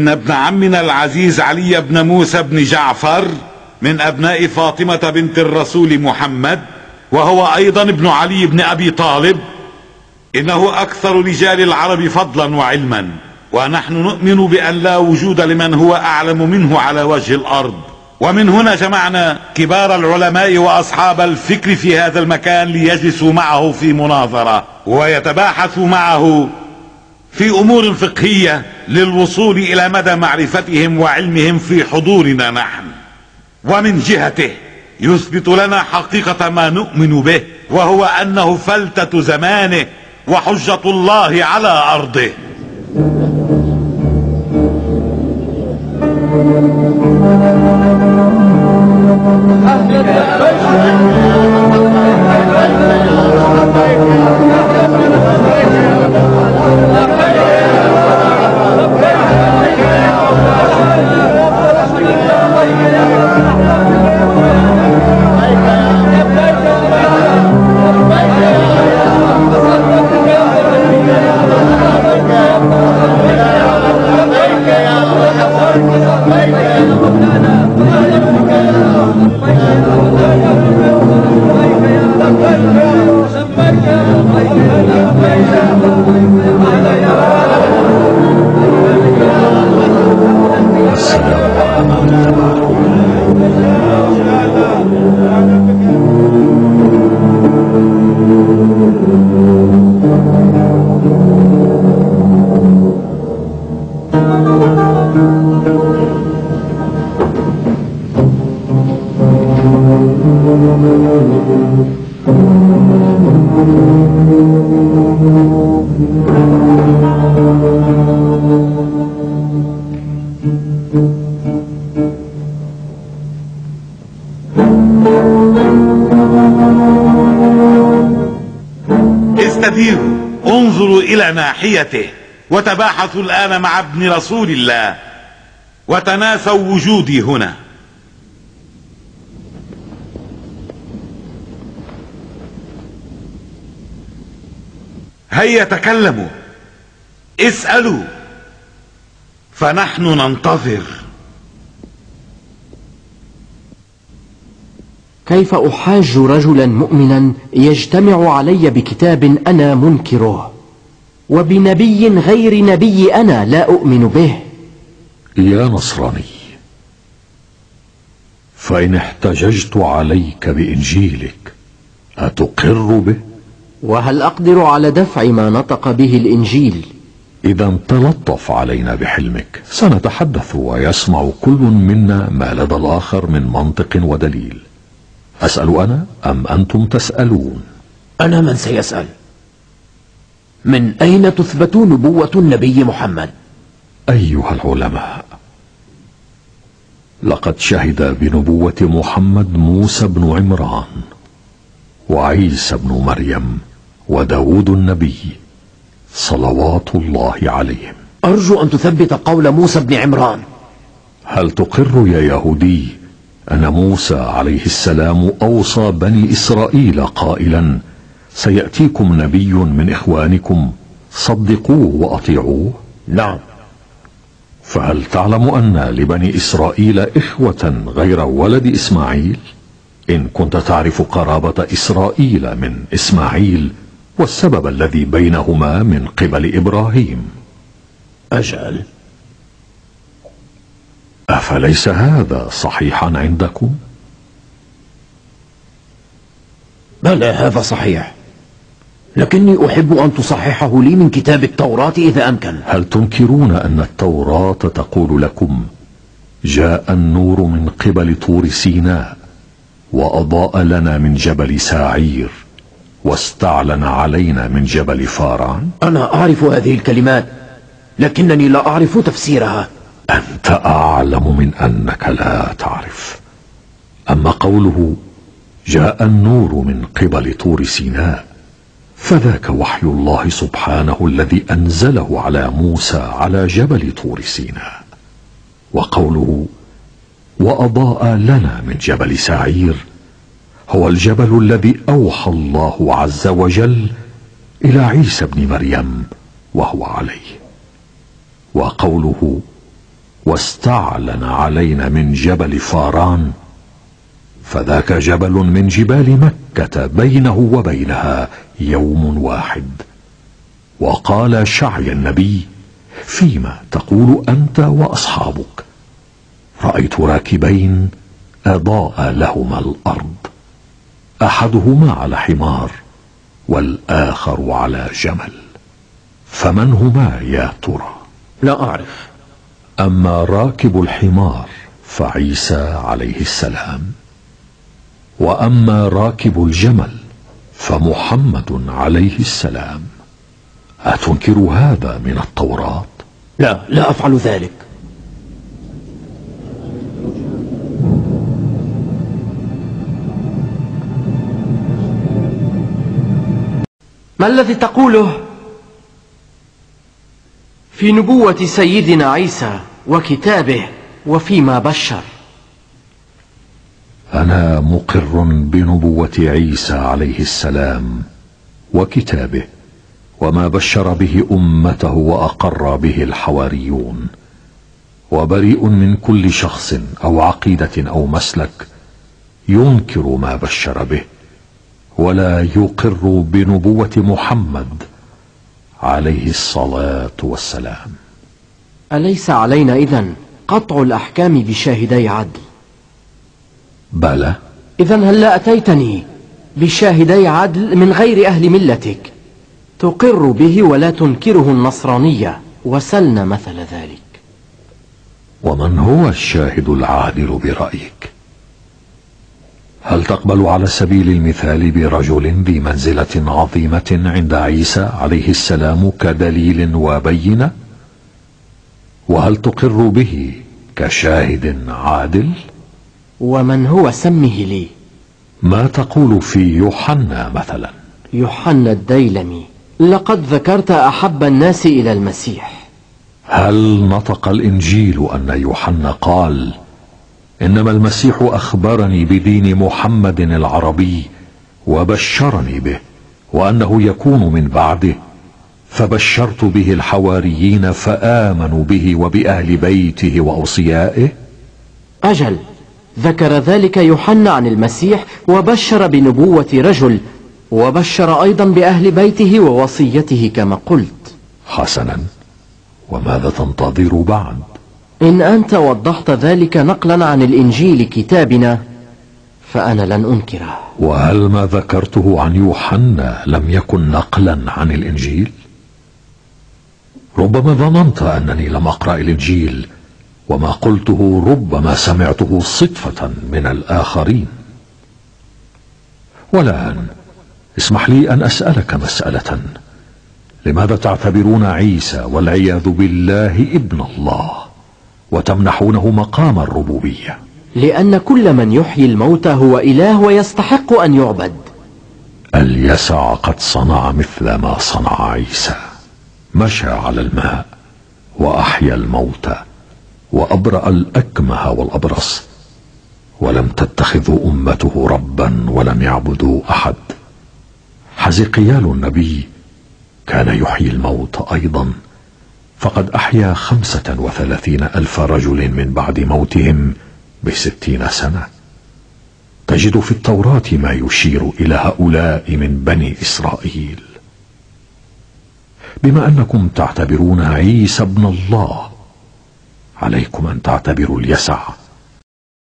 إن ابن عمنا العزيز علي بن موسى بن جعفر من أبناء فاطمة بنت الرسول محمد، وهو أيضا ابن علي بن أبي طالب، إنه أكثر رجال العرب فضلا وعلما، ونحن نؤمن بأن لا وجود لمن هو أعلم منه على وجه الأرض. ومن هنا جمعنا كبار العلماء وأصحاب الفكر في هذا المكان ليجلسوا معه في مناظرة ويتباحثوا معه في أمور فقهية للوصول إلى مدى معرفتهم وعلمهم في حضورنا نحن، ومن جهته يثبت لنا حقيقة ما نؤمن به، وهو أنه فلتة زمانه وحجة الله على أرضه. استديروا، انظروا إلى ناحيته، وتباحثوا الآن مع ابن رسول الله، وتناسوا وجودي هنا. هيا تكلموا، اسألوا، فنحن ننتظر. كيف أحاج رجلا مؤمنا يجتمع علي بكتاب أنا منكره، وبنبي غير نبي أنا لا أؤمن به؟ يا نصراني، فإن احتججت عليك بإنجيلك أتقر به؟ وهل أقدر على دفع ما نطق به الإنجيل؟ إذا تلطف علينا بحلمك، سنتحدث ويسمع كل منا ما لدى الآخر من منطق ودليل. أسأل أنا أم أنتم تسألون؟ أنا من سيسأل. من أين تثبت نبوة النبي محمد؟ أيها العلماء، لقد شهد بنبوة محمد موسى بن عمران وعيسى بن مريم وداود النبي صلوات الله عليهم. أرجو أن تثبت قول موسى بن عمران. هل تقر يا يهودي أن موسى عليه السلام أوصى بني إسرائيل قائلا: سيأتيكم نبي من إخوانكم صدقوه وأطيعوه؟ نعم. فهل تعلم أن لبني إسرائيل إخوة غير ولد إسماعيل؟ إن كنت تعرف قرابة إسرائيل من إسماعيل والسبب الذي بينهما من قبل إبراهيم. أجل. أفليس هذا صحيحا عندكم؟ بلى، هذا صحيح، لكني أحب أن تصححه لي من كتاب التوراة إذا أمكن. هل تنكرون أن التوراة تقول لكم: جاء النور من قبل طور سيناء وأضاء لنا من جبل ساعير واستعلن علينا من جبل فاران؟ أنا أعرف هذه الكلمات، لكنني لا أعرف تفسيرها. أنت أعلم من أنك لا تعرف. أما قوله جاء النور من قبل طور سيناء فذاك وحي الله سبحانه الذي أنزله على موسى على جبل طور سيناء. وقوله وأضاء لنا من جبل ساعير هو الجبل الذي أوحى الله عز وجل إلى عيسى بن مريم وهو عليه. وقوله واستعلن علينا من جبل فاران، فذاك جبل من جبال مكة بينه وبينها يوم واحد. وقال شعي النبي: فيما تقول أنت وأصحابك؟ رأيت راكبين أضاء لهما الأرض، أحدهما على حمار والآخر على جمل، فمن هما يا ترى؟ لا أعرف. أما راكب الحمار فعيسى عليه السلام، وأما راكب الجمل فمحمد عليه السلام. أتنكر هذا من التوراة؟ لا أفعل ذلك. ما الذي تقوله في نبوة سيدنا عيسى وكتابه وفيما بشر؟ أنا مقر بنبوة عيسى عليه السلام وكتابه وما بشر به أمته وأقر به الحواريون، وبريء من كل شخص أو عقيدة أو مسلك ينكر ما بشر به ولا يقر بنبوة محمد عليه الصلاة والسلام. أليس علينا إذن قطع الأحكام بشاهدي عدل؟ بلى. إذن هل لا أتيتني بشاهدي عدل من غير أهل ملتك تقر به ولا تنكره النصرانية، وسلنا مثل ذلك؟ ومن هو الشاهد العادل برأيك؟ هل تقبل على سبيل المثال برجل ذي منزلة عظيمة عند عيسى عليه السلام كدليل وبينة؟ وهل تقر به كشاهد عادل؟ ومن هو؟ سمه لي. ما تقول في يوحنا مثلا؟ يوحنا الديلمي. لقد ذكرت أحب الناس إلى المسيح. هل نطق الإنجيل أن يوحنا قال: إنما المسيح أخبرني بدين محمد العربي وبشرني به، وأنه يكون من بعده، فبشرت به الحواريين فآمنوا به وبأهل بيته وأوصيائه؟ أجل، ذكر ذلك يوحنا عن المسيح وبشر بنبوة رجل، وبشر أيضا بأهل بيته ووصيته كما قلت. حسنا، وماذا تنتظر بعد؟ إن أنت وضحت ذلك نقلا عن الإنجيل كتابنا فأنا لن أنكره. وهل ما ذكرته عن يوحنا لم يكن نقلا عن الإنجيل؟ ربما ظننت أنني لم أقرأ الإنجيل، وما قلته ربما سمعته صدفة من الآخرين. والآن اسمح لي أن أسألك مسألة: لماذا تعتبرون عيسى والعياذ بالله ابن الله وتمنحونه مقام الربوبية؟ لأن كل من يحيي الموتى هو إله ويستحق أن يعبد. اليسع قد صنع مثل ما صنع عيسى، مشى على الماء وأحيا الموتى وأبرأ الأكمه والأبرص، ولم تتخذ أمته ربا ولم يعبدوا أحد. حزقيال النبي كان يحيي الموت أيضا، فقد أحيا 35,000 رجل من بعد موتهم ب60 سنة. تجد في التوراة ما يشير إلى هؤلاء من بني إسرائيل. بما أنكم تعتبرون عيسى ابن الله، عليكم أن تعتبروا اليسع